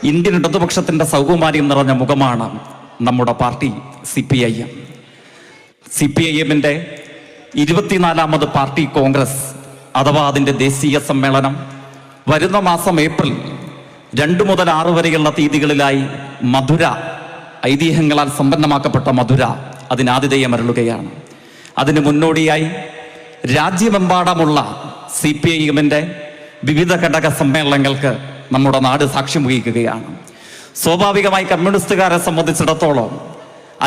Indian ഇടതുപക്ഷത്തിൻ്റെ സൗകുമാര്യം നിറഞ്ഞ മുഖമാണ് നമ്മുടെ പാർട്ടി CPIM. CPIMൻ്റെ 24ാമത് പാർട്ടി കോൺഗ്രസ് അഥവാ അതിൻ്റെ ദേശീയ സമ്മേളനം വരുന്ന മാസം ഏപ്രിൽ 2 മുതൽ 6 വരെയുള്ള തീയതികളിലായി മധുര, ഐതിഹ്യങ്ങളാൽ സമ്പന്നമാക്കപ്പെട്ട മധുര അതിനാതിഥേയമരുളുകയാണ്. അതിന് മുന്നോടിയായി രാജ്യമെമ്പാടുമുള്ള CPIMൻ്റെ വിവിധ ഘടക സമ്മേളനങ്ങൾക്ക് നമ്മുടെ നാട് സാക്ഷ്യം വഹിക്കുകയാണ്. സ്വാഭാവികമായി കമ്മ്യൂണിസ്റ്റുകാരെ സംബന്ധിച്ചിടത്തോളം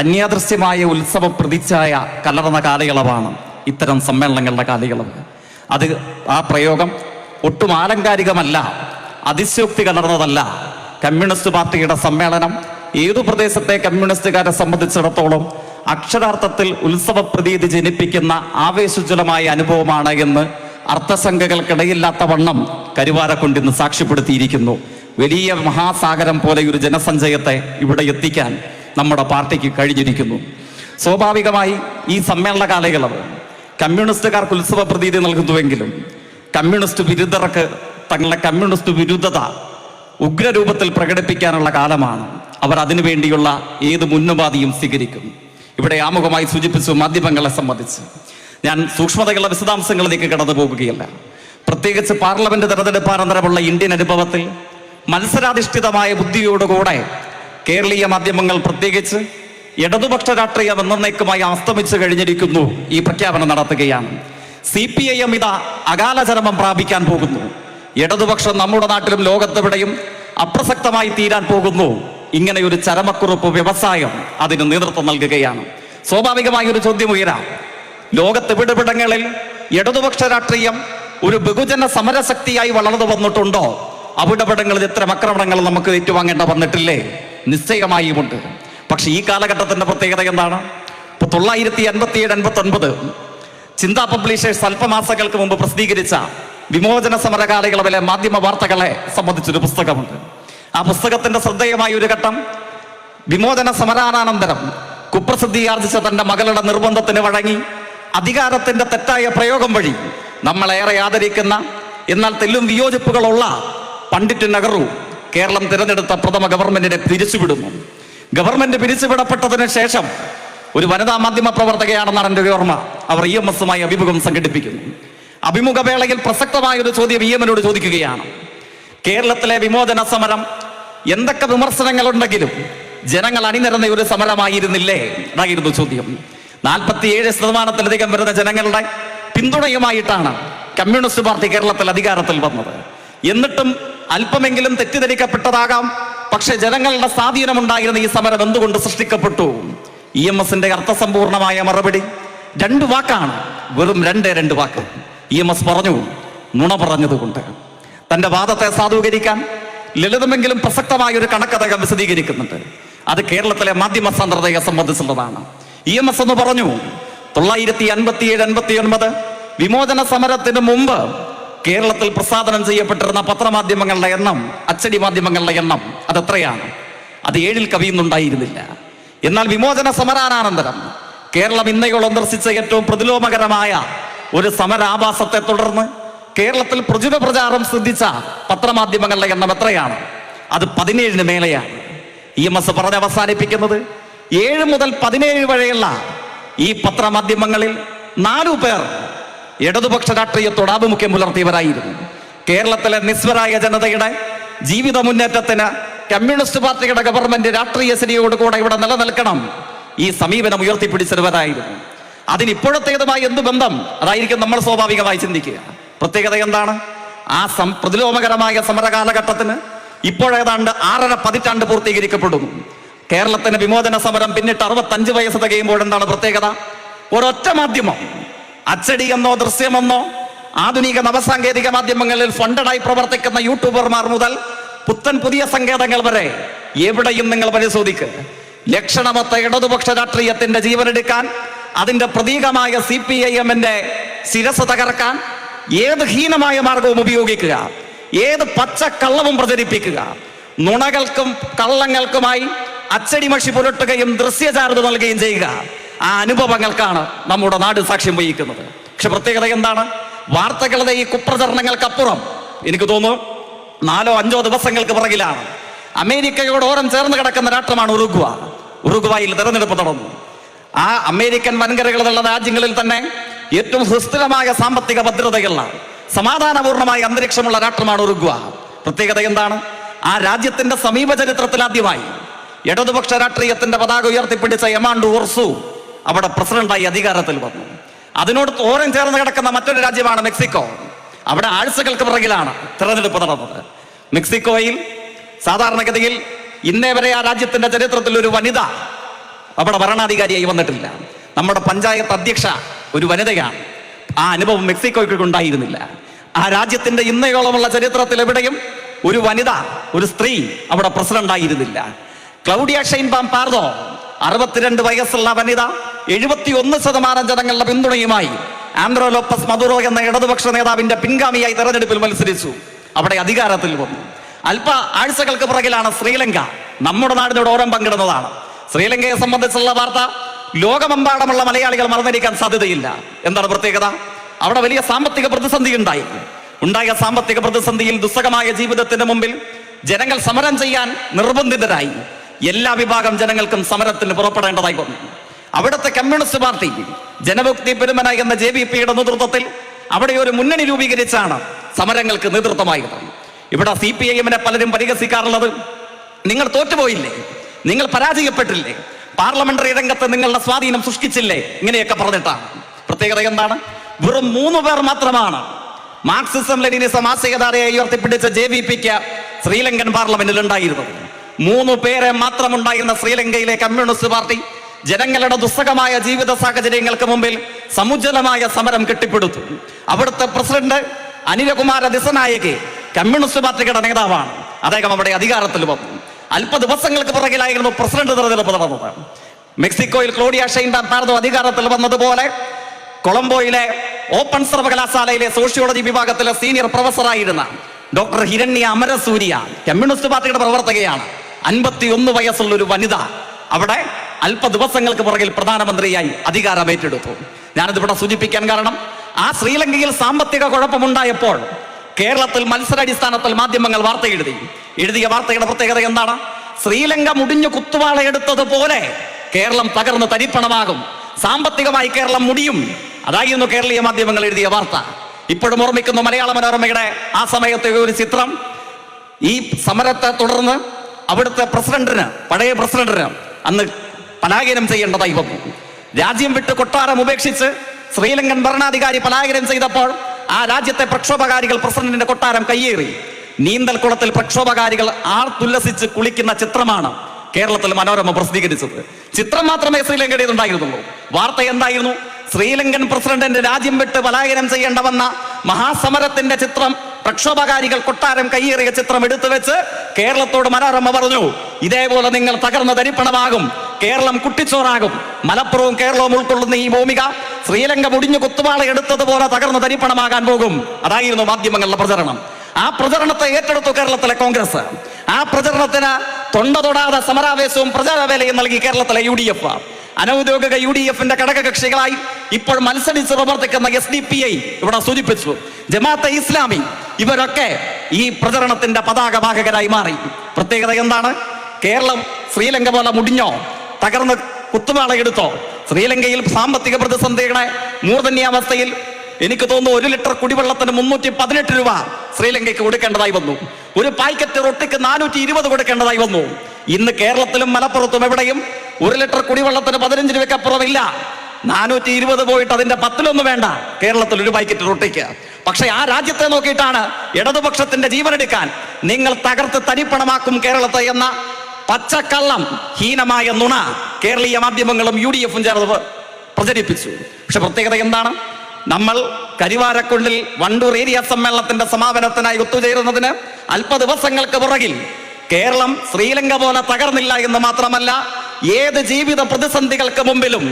അന്യാദൃശ്യമായ ഉത്സവ പ്രതിച്ഛായ കലർന്ന കാലയളവാണ് ഇത്തരം സമ്മേളനങ്ങളുടെ കാലയളവ്. ആ പ്രയോഗം ഒട്ടും ആലങ്കാരികമല്ല, അതിശയോക്തി കലർന്നതല്ല. കമ്മ്യൂണിസ്റ്റ് പാർട്ടിയുടെ സമ്മേളനം ഏതു പ്രദേശത്തെ കമ്മ്യൂണിസ്റ്റുകാരെ സംബന്ധിച്ചിടത്തോളം അക്ഷരാർത്ഥത്തിൽ ഉത്സവ പ്രതീതി ജനിപ്പിക്കുന്ന ആവേശോജ്വലമായ അനുഭവമാണ് എന്ന് അർത്ഥശങ്കകൾക്കിടയില്ലാത്ത വണ്ണം കരുവാരക്കുണ്ടിന്ന് സാക്ഷ്യപ്പെടുത്തിയിരിക്കുന്നു. വലിയ മഹാസാഗരം പോലെ ഒരു ജനസഞ്ചയത്തെ ഇവിടെ എത്തിക്കാൻ നമ്മുടെ പാർട്ടിക്ക് കഴിഞ്ഞിരിക്കുന്നു. സ്വാഭാവികമായി ഈ സമ്മേളന കാലയളവ് കമ്മ്യൂണിസ്റ്റുകാർക്ക് ഉത്സവ പ്രതീതി നൽകുന്നുവെങ്കിലും കമ്മ്യൂണിസ്റ്റ് വിരുദ്ധർക്ക് തങ്ങളുടെ കമ്മ്യൂണിസ്റ്റ് വിരുദ്ധത ഉഗ്രരൂപത്തിൽ പ്രകടിപ്പിക്കാനുള്ള കാലമാണ്. അവർ അതിനുവേണ്ടിയുള്ള ഏത് മുന്നുപാധിയും സ്വീകരിക്കും. ഇവിടെ ആമുഖമായി സൂചിപ്പിച്ചു മാധ്യമങ്ങളെ സംബന്ധിച്ച് ഞാൻ സൂക്ഷ്മതകളുടെ വിശദാംശങ്ങളിലേക്ക് കടന്നു പോകുകയല്ല. പ്രത്യേകിച്ച് പാർലമെന്റ് തെരഞ്ഞെടുപ്പാനന്തരമുള്ള ഇന്ത്യൻ അനുഭവത്തിൽ മത്സരാധിഷ്ഠിതമായ ബുദ്ധിയോടുകൂടെ കേരളീയ മാധ്യമങ്ങൾ പ്രത്യേകിച്ച് ഇടതുപക്ഷ രാഷ്ട്രീയം എന്നേക്കുമായി അസ്തമിച്ചു കഴിഞ്ഞിരിക്കുന്നു ഈ പ്രഖ്യാപനം നടത്തുകയാണ്. CPIM ഇതാ അകാല ചരമം പ്രാപിക്കാൻ പോകുന്നു. ഇടതുപക്ഷം നമ്മുടെ നാട്ടിലും ലോകത്തെവിടെയും അപ്രസക്തമായി തീരാൻ പോകുന്നു. ഇങ്ങനെ ഒരു ചരമക്കുറിപ്പ് വ്യവസായം അതിന് നേതൃത്വം നൽകുകയാണ്. സ്വാഭാവികമായ ഒരു ചോദ്യം ഉയരാം. ലോകത്തെവിടെവിടങ്ങളിൽ ഇടതുപക്ഷ രാഷ്ട്രീയം ഒരു ബഹുജന സമരശക്തിയായി വളർന്നു വന്നിട്ടുണ്ടോ? അവിടെവിടങ്ങളിൽ ഇത്തരം ആക്രമണങ്ങൾ നമുക്ക് ഏറ്റുവാങ്ങേണ്ട വന്നിട്ടില്ലേ? നിശ്ചയമായുമുണ്ട്. പക്ഷെ ഈ കാലഘട്ടത്തിന്റെ പ്രത്യേകത എന്താണ്? 1987-89 ചിന്താ പബ്ലിഷേഴ്സ് അല്പമാസങ്ങൾക്ക് മുമ്പ് പ്രസിദ്ധീകരിച്ച വിമോചന സമര കാലയളവിലെ മാധ്യമ വാർത്തകളെ സംബന്ധിച്ചൊരു പുസ്തകമുണ്ട്. ആ പുസ്തകത്തിന്റെ ശ്രദ്ധേയമായ ഒരു ഘട്ടം, വിമോചന സമരാനന്തരം കുപ്രസിദ്ധി ആർജിച്ച തന്റെ മകളുടെ നിർബന്ധത്തിന് വഴങ്ങി അധികാരത്തിന്റെ തെറ്റായ പ്രയോഗം വഴി നമ്മളേറെ ആദരിക്കുന്ന എന്നാൽ തെല്ലും വിയോജിപ്പുകളുള്ള പണ്ഡിറ്റ് നെഹ്റു കേരളം തിരഞ്ഞെടുത്ത പ്രഥമ ഗവൺമെന്റിനെ പിരിച്ചുവിടുന്നു. ഗവൺമെന്റ് പിരിച്ചുവിടപ്പെട്ടതിന് ശേഷം ഒരു വനിതാ മാധ്യമ പ്രവർത്തകയാണെന്നാണ് എൻ്റെ ഓർമ്മ. അവർ EMSമായി അഭിമുഖം സംഘടിപ്പിക്കുന്നു. അഭിമുഖ വേളയിൽ പ്രസക്തമായ ഒരു ചോദ്യം EMനോട് ചോദിക്കുകയാണ്. കേരളത്തിലെ വിമോചന സമരം എന്തൊക്കെ വിമർശനങ്ങളുണ്ടെങ്കിലും ജനങ്ങൾ അണിനിരന്ന ഒരു സമരമായിരുന്നില്ലേ എന്നായിരുന്നു ചോദ്യം. 47% വരുന്ന ജനങ്ങളുടെ പിന്തുണയുമായിട്ടാണ് കമ്മ്യൂണിസ്റ്റ് പാർട്ടി കേരളത്തിൽ അധികാരത്തിൽ വന്നത്. എന്നിട്ടും അല്പമെങ്കിലും തെറ്റിദ്ധരിക്കപ്പെട്ടതാകാം, പക്ഷെ ജനങ്ങളുടെ സ്വാധീനമുണ്ടായിരുന്ന ഈ സമരം എന്തുകൊണ്ട് സൃഷ്ടിക്കപ്പെട്ടു? EMSന്റെ അർത്ഥസമ്പൂർണമായ മറുപടി 2 വാക്കാണ്, വെറും 2 വാക്ക്. EMS പറഞ്ഞു, നുണ പറഞ്ഞതുകൊണ്ട്. തന്റെ വാദത്തെ സാധൂകരിക്കാൻ ലളിതമെങ്കിലും പ്രസക്തമായ ഒരു കണക്ക് അദ്ദേഹം വിശദീകരിക്കുന്നുണ്ട്. അത് കേരളത്തിലെ മാധ്യമ സാന്ദ്രതയെ സംബന്ധിച്ചുള്ളതാണ്. EMS എന്ന് പറഞ്ഞു, 1957-59 വിമോചന സമരത്തിന് മുമ്പ് കേരളത്തിൽ പ്രസാദനം ചെയ്യപ്പെട്ടിരുന്ന പത്രമാധ്യമങ്ങളുടെ എണ്ണം, അച്ചടി മാധ്യമങ്ങളുടെ എണ്ണം അതെത്രയാണ്? അത് 7-ൽ കവിയുന്നുണ്ടായിരുന്നില്ല. എന്നാൽ വിമോചന സമരാനന്തരം കേരളം ഇന്നയോളം ദർശിച്ച ഏറ്റവും പ്രതിലോമകരമായ ഒരു സമരാഭാസത്തെ തുടർന്ന് കേരളത്തിൽ പ്രചുര പ്രചാരം ശ്രദ്ധിച്ച പത്രമാധ്യമങ്ങളുടെ എണ്ണം എത്രയാണ്? അത് 17-ന് മേലെയാണ്. EMS പറഞ്ഞ് അവസാനിപ്പിക്കുന്നത് 7 മുതൽ 17 വരെയുള്ള ഈ പത്രമാധ്യമങ്ങളിൽ 4 പേർ ഇടതുപക്ഷ രാഷ്ട്രീയത്തോട് ആഭിമുഖ്യം പുലർത്തിയവരായിരുന്നു. കേരളത്തിലെ നിസ്വരായ ജനതയുടെ ജീവിത മുന്നേറ്റത്തിന് കമ്മ്യൂണിസ്റ്റ് പാർട്ടിയുടെ ഗവൺമെന്റ് രാഷ്ട്രീയ ശരിയോടുകൂടെ ഇവിടെ നിലനിൽക്കണം, ഈ സമീപനം ഉയർത്തിപ്പിടിച്ചവരായിരുന്നു. അതിനിപ്പോഴത്തേതുമായി എന്ത് ബന്ധം? അതായിരിക്കും നമ്മൾ സ്വാഭാവികമായി ചിന്തിക്കുക. പ്രത്യേകത എന്താണ്? ആ പ്രതിലോമകരമായ സമരകാലഘട്ടത്തിന് ഇപ്പോഴേതാണ്ട് 6.5 പതിറ്റാണ്ട് പൂർത്തീകരിക്കപ്പെടുന്നു. കേരളത്തിന് വിമോചന സമരം പിന്നിട്ട് 65 വയസ്സ് തികയുമ്പോൾ എന്താണ് പ്രത്യേകത? ഒരൊറ്റ മാധ്യമം, അച്ചടിയെന്നോ ദൃശ്യമെന്നോ ആധുനിക നവസാങ്കേതിക മാധ്യമങ്ങളിൽ ഫണ്ടഡായി പ്രവർത്തിക്കുന്ന യൂട്യൂബർമാർ മുതൽ പുത്തൻ പുതിയ സങ്കേതങ്ങൾ വരെ എവിടെയും നിങ്ങൾ പരിശോധിക്കുക, ലക്ഷണമൊത്ത ഇടതുപക്ഷ രാഷ്ട്രീയത്തിന്റെ ജീവനെടുക്കാൻ, അതിന്റെ പ്രതീകമായ CPIMന്റെ ശിരസ് തകർക്കാൻ ഏത് ഹീനമായ മാർഗവും ഉപയോഗിക്കുക, ഏത് പച്ചക്കള്ളവും പ്രചരിപ്പിക്കുക, നുണകൾക്കും കള്ളങ്ങൾക്കുമായി അച്ചടിമഷി പുരട്ടുകയും ദൃശ്യചാരുത നൽകുകയും ചെയ്യുക. ആ അനുഭവങ്ങൾക്കാണ് നമ്മുടെ നാട് സാക്ഷ്യം വഹിക്കുന്നത്. പക്ഷെ പ്രത്യേകത എന്താണ്? വാർത്തകളുടെ ഈ കുപ്രചരണങ്ങൾക്കപ്പുറം എനിക്ക് തോന്നുന്നു 4-5 ദിവസങ്ങൾക്ക് പിറകിലാണ് അമേരിക്കയോട് ഓരം ചേർന്ന് കിടക്കുന്ന രാഷ്ട്രമാണ് ഉറുഗ്വായിൽ തെരഞ്ഞെടുപ്പ് നടന്നു. ആ അമേരിക്കൻ വൻകരകളുള്ള രാജ്യങ്ങളിൽ തന്നെ ഏറ്റവും സുസ്ഥിരമായ സാമ്പത്തിക ഭദ്രതയുള്ള സമാധാനപൂർണമായ അന്തരീക്ഷമുള്ള രാഷ്ട്രമാണ് ഉറുഗ്വ. പ്രത്യേകത എന്താണ്? ആ രാജ്യത്തിന്റെ സമീപ ചരിത്രത്തിൽ ആദ്യമായി ഇടതുപക്ഷ രാഷ്ട്രീയത്തിന്റെ പതാക ഉയർത്തിപ്പിടിച്ച എമാൻഡു ഓർസു അവിടെ പ്രസിഡന്റായി അധികാരത്തിൽ വന്നു. അതിനോട് ഓരം ചേർന്ന് കിടക്കുന്ന മറ്റൊരു രാജ്യമാണ് മെക്സിക്കോ. അവിടെ ആഴ്ചകൾക്ക് പിറകിലാണ് തെരഞ്ഞെടുപ്പ് നടന്നത്. മെക്സിക്കോയിൽ സാധാരണഗതിയിൽ ഇന്നേ വരെ ആ രാജ്യത്തിന്റെ ചരിത്രത്തിൽ ഒരു വനിത അവിടെ ഭരണാധികാരിയായി വന്നിട്ടില്ല. നമ്മുടെ പഞ്ചായത്ത് അധ്യക്ഷ ഒരു വനിതയാണ്. ആ അനുഭവം മെക്സിക്കോയ്ക്ക് ഉണ്ടായിരുന്നില്ല. ആ രാജ്യത്തിന്റെ ഇന്നയോളമുള്ള ചരിത്രത്തിൽ എവിടെയും ഒരു വനിത, ഒരു സ്ത്രീ അവിടെ പ്രസിഡന്റ് ആയിരുന്നില്ല. ക്ലൗഡിയ ഷൈൻബാം പാർദോ 62 വയസ്സുള്ള വനിത 71% ജനങ്ങളുടെ പിന്തുണയുമായി ആൻഡ്രോ ലോപ്പസ് മദുറോ എന്ന ഇടതുപക്ഷ നേതാവിന്റെ പിൻഗാമിയായി തെരഞ്ഞെടുപ്പിൽ മത്സരിച്ചു. അവിടെ അധികാരത്തിൽ വന്നു. അല്പ ആഴ്ചകൾക്ക് പുറകിലാണ് ശ്രീലങ്ക. നമ്മുടെ നാടിനോട് ഓരം പങ്കിടുന്നതാണ്. ശ്രീലങ്കയെ സംബന്ധിച്ചുള്ള വാർത്ത ലോകമെമ്പാടുമുള്ള മലയാളികൾ മറന്നിരിക്കാൻ സാധ്യതയില്ല. എന്താണ് പ്രത്യേകത? അവിടെ വലിയ സാമ്പത്തിക പ്രതിസന്ധി ഉണ്ടായ സാമ്പത്തിക പ്രതിസന്ധിയിൽ ദുസ്സഹമായ ജീവിതത്തിന് മുമ്പിൽ ജനങ്ങൾ സമരം ചെയ്യാൻ നിർബന്ധിതരായി. എല്ലാ വിഭാഗം ജനങ്ങൾക്കും സമരത്തിന് പുറപ്പെടേണ്ടതായി വന്നു. അവിടുത്തെ കമ്മ്യൂണിസ്റ്റ് പാർട്ടി ജനമുക്തി പെരുമന എന്ന JVP-യുടെ നേതൃത്വത്തിൽ അവിടെ ഒരു മുന്നണി രൂപീകരിച്ചാണ് സമരങ്ങൾക്ക് നേതൃത്വമായത്. ഇവിടെ CPIM-നെ പലരും പരിഹസിക്കാറുള്ളത്, നിങ്ങൾ തോറ്റുപോയില്ലേ, നിങ്ങൾ പരാജയപ്പെട്ടില്ലേ, പാർലമെന്ററി രംഗത്ത് നിങ്ങളുടെ സ്വാധീനം സൃഷ്ടിച്ചില്ലേ, ഇങ്ങനെയൊക്കെ പറഞ്ഞിട്ടാണ്. പ്രത്യേകത എന്താണ്? വെറും 3 പേർ മാത്രമാണ് മാർക്സിസം ലെനിനിസം ആശയധാരയെ ഉയർത്തിപ്പിടിച്ച JVP-ക്ക് ശ്രീലങ്കൻ പാർലമെന്റിൽ ഉണ്ടായിരുന്നത്. 3 പേരെ മാത്രമുണ്ടായിരുന്ന ശ്രീലങ്കയിലെ കമ്മ്യൂണിസ്റ്റ് പാർട്ടി ജനങ്ങളുടെ ദുസ്സഹമായ ജീവിത സാഹചര്യങ്ങൾക്ക് മുമ്പിൽ സമുജ്വലമായ സമരം കെട്ടിപ്പടുത്തു. അവിടുത്തെ പ്രസിഡന്റ് അനിലകുമാര ദിസനായകെ കമ്മ്യൂണിസ്റ്റ് പാർട്ടിയുടെ നേതാവാണ്. അദ്ദേഹം അവിടെ അധികാരത്തിൽ വന്നു. അല്പ ദിവസങ്ങൾക്ക് പുറകിലായിരുന്നു പ്രസിഡന്റ് തെരഞ്ഞെടുപ്പ് നടന്നത്. മെക്സിക്കോയിൽ ക്ലോഡിയ ഷൈൻബാം പാർദോ അധികാരത്തിൽ വന്നതുപോലെ കൊളംബോയിലെ ഓപ്പൺ സർവകലാശാലയിലെ സോഷ്യോളജി വിഭാഗത്തിലെ സീനിയർ പ്രൊഫസറായിരുന്ന ഡോക്ടർ ഹിരണ്യ അമരസൂര്യ കമ്മ്യൂണിസ്റ്റ് പാർട്ടിയുടെ പ്രവർത്തകയാണ്. 51 വയസ്സുള്ള ഒരു വനിത അവിടെ അല്പ ദിവസങ്ങൾക്ക് പുറകിൽ പ്രധാനമന്ത്രിയായി അധികാരം ഏറ്റെടുത്തു. ഞാനിതിവിടെ സൂചിപ്പിക്കാൻ കാരണം, ആ ശ്രീലങ്കയിൽ സാമ്പത്തിക കുഴപ്പമുണ്ടായപ്പോൾ കേരളത്തിൽ മത്സരാടിസ്ഥാനത്തിൽ മാധ്യമങ്ങൾ വാർത്ത എഴുതിയ വാർത്തയുടെ പ്രത്യേകത എന്താണ്? ശ്രീലങ്ക മുടിഞ്ഞു കുത്തുവാളയെടുത്തതുപോലെ കേരളം തകർന്ന് തരിപ്പണമാകും, സാമ്പത്തികമായി കേരളം മുടിയും. അതായിരുന്നു കേരളീയ മാധ്യമങ്ങൾ എഴുതിയ വാർത്ത. ഇപ്പോഴും ഓർമ്മിക്കുന്നു മലയാള മനോരമയുടെ ആ സമയത്തെ ഒരു ചിത്രം. ഈ സമരത്തെ തുടർന്ന് അവിടുത്തെ പഴയ പ്രസിഡന്റിന് അന്ന് പലായനം ചെയ്യേണ്ടതായി വന്നു. രാജ്യം വിട്ട് കൊട്ടാരം ഉപേക്ഷിച്ച് ശ്രീലങ്കൻ ഭരണാധികാരി പലായനം ചെയ്തപ്പോൾ ആ രാജ്യത്തെ പ്രക്ഷോഭകാരികൾ പ്രസിഡന്റിന്റെ കൊട്ടാരം കയ്യേറി. നീന്തൽക്കുളത്തിൽ പ്രക്ഷോഭകാരികൾ ആർത്തുല്ലസിച്ച് കുളിക്കുന്ന ചിത്രമാണ് കേരളത്തിൽ മനോരമ പ്രസിദ്ധീകരിച്ചത്. ചിത്രം മാത്രമേ ശ്രീലങ്കയുടേതുണ്ടായിരുന്നുള്ളൂ. വാർത്ത എന്തായിരുന്നു? ശ്രീലങ്കൻ പ്രസിഡന്റിന്റെ രാജ്യം വിട്ട് പലായനം ചെയ്യേണ്ട വന്ന മഹാസമരത്തിന്റെ ചിത്രം, പ്രക്ഷോഭകാരികൾ കൊട്ടാരം കയ്യേറിയ ചിത്രം എടുത്തു വെച്ച് കേരളത്തോട് മനോരമ പറഞ്ഞു, ഇതേപോലെ നിങ്ങൾ തകർന്ന തരിപ്പണമാകും, കേരളം കുട്ടിച്ചോറാകും. മലപ്പുറവും കേരളവും ഉൾക്കൊള്ളുന്ന ഈ ഭൂമിക ശ്രീലങ്ക മുടിഞ്ഞു കുത്തുവാള എടുത്തതുപോലെ തകർന്ന തരിപ്പണമാകാൻ പോകും. അതായിരുന്നു മാധ്യമങ്ങളുടെ പ്രചരണം. ആ പ്രചരണത്തെ ഏറ്റെടുത്തു കേരളത്തിലെ കോൺഗ്രസ്. ആ പ്രചരണത്തിന് തൊണ്ട തൊടാതെ സമരാവേശവും പ്രചാരവേലയും നൽകി കേരളത്തിലെ UDF. അനൗദ്യോഗിക UDF-ന്റെ ഘടകകക്ഷികളായി ഇപ്പോൾ മത്സരിച്ച് പ്രവർത്തിക്കുന്ന SDPI ഇവിടെ സൂചിപ്പിച്ചു, ജമാഅത്തെ ഇസ്ലാമി, ഇവരൊക്കെ ഈ പ്രചരണത്തിന്റെ പതാകവാഹകരായി മാറി. പ്രത്യേകത എന്താണ്? കേരളം ശ്രീലങ്ക പോലെ മുടിഞ്ഞോ, തകർന്ന് കുത്തുവാളയെടുത്തോ? ശ്രീലങ്കയിൽ സാമ്പത്തിക പ്രതിസന്ധിയുടെ മൂർധന്യാവസ്ഥയിൽ എനിക്ക് തോന്നുന്നു 1 ലിറ്റർ കുടിവെള്ളത്തിന് 318 രൂപ ശ്രീലങ്കയ്ക്ക് കൊടുക്കേണ്ടതായി വന്നു. ഒരു പാക്കറ്റ് റൊട്ടിക്ക് 420 കൊടുക്കേണ്ടതായി വന്നു. ഇന്ന് കേരളത്തിലും മലപ്പുറത്തും എവിടെയും 1 ലിറ്റർ കുടിവെള്ളത്തിന് 15 രൂപയ്ക്കപ്പുറമില്ല. 420 പോയിട്ട് അതിന്റെ 10-1 വേണ്ട കേരളത്തിൽ ഒരു പാക്കറ്റ് റൊട്ടിക്ക്. പക്ഷെ ആ രാജ്യത്തെ നോക്കിയിട്ടാണ് ഇടതുപക്ഷത്തിന്റെ ജീവനെടുക്കാൻ നിങ്ങൾ തകർത്ത് തരിപ്പണമാക്കും കേരളത്തെ എന്ന പച്ചക്കള്ളം, ഹീനമായ നുണ കേരളീയ മാധ്യമങ്ങളും UDF-ഉം ചേർന്ന് പ്രചരിപ്പിച്ചു. പക്ഷെ പ്രത്യേകത എന്താണ്? നമ്മൾ കരിവാരക്കുണ്ടിൽ വണ്ടൂർ ഏരിയ സമ്മേളനത്തിന്റെ സമാപനത്തിനായി ഒത്തുചേരുന്നതിന് അല്പ ദിവസങ്ങൾക്ക് പുറകിൽ കേരളം ശ്രീലങ്ക പോലെ തകർന്നില്ല എന്ന് മാത്രമല്ല, ഏത് ജീവിത പ്രതിസന്ധികൾക്ക് മുമ്പിലും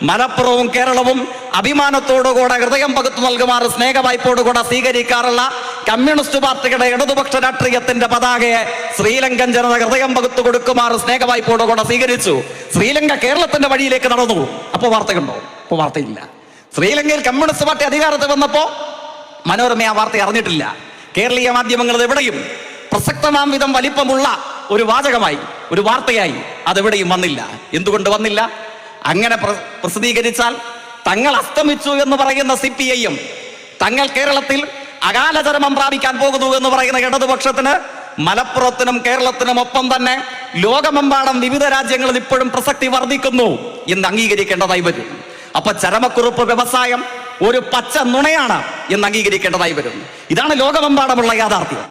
മലപ്പുറവും കേരളവും അഭിമാനത്തോടുകൂടെ ഹൃദയം പകുത്തു നൽകുമാറ് സ്നേഹവായ്പോടുകൂടെ സ്വീകരിക്കാറുള്ള കമ്മ്യൂണിസ്റ്റ് പാർട്ടിയുടെ ഇടതുപക്ഷ രാഷ്ട്രീയത്തിന്റെ പതാകയെ ശ്രീലങ്കൻ ജനത ഹൃദയം പകുത്തു കൊടുക്കുമാറ് സ്നേഹവായ്പോടുകൂടെ സ്വീകരിച്ചു. ശ്രീലങ്ക കേരളത്തിന്റെ വഴിയിലേക്ക് നടന്നു. അപ്പോൾ വാർത്തയുണ്ടോ? അപ്പോൾ വാർത്തയില്ല. ശ്രീലങ്കയിൽ കമ്മ്യൂണിസ്റ്റ് പാർട്ടി അധികാരത്തിൽ വന്നപ്പോ മനോരമ ആ വാർത്ത അറിഞ്ഞിട്ടില്ല. കേരളീയ മാധ്യമങ്ങൾ എവിടെയും പ്രസക്തമാം വിധം വലിപ്പമുള്ള ഒരു വാചകമായി, ഒരു വാർത്തയായി അതെവിടെയും വന്നില്ല. എന്തുകൊണ്ട് വന്നില്ല? അങ്ങനെ പ്രസിദ്ധീകരിച്ചാൽ തങ്ങൾ അസ്തമിച്ചു എന്ന് പറയുന്ന CPI-യും തങ്ങൾ കേരളത്തിൽ അകാലചരമം പ്രാപിക്കാൻ പോകുന്നു എന്ന് പറയുന്ന ഇടതുപക്ഷത്തിന് മലപ്പുറത്തിനും കേരളത്തിനും ഒപ്പം തന്നെ ലോകമെമ്പാടും വിവിധ രാജ്യങ്ങളിൽ ഇപ്പോഴും പ്രസക്തി വർദ്ധിക്കുന്നു എന്ന് അംഗീകരിക്കേണ്ടതായി വരും. അപ്പൊ ചരമക്കുറിപ്പ് വ്യവസായം ഒരു പച്ച നുണയാണ് എന്ന് അംഗീകരിക്കേണ്ടതായി വരും. ഇതാണ് ലോകമെമ്പാടുമുള്ള യാഥാർത്ഥ്യം.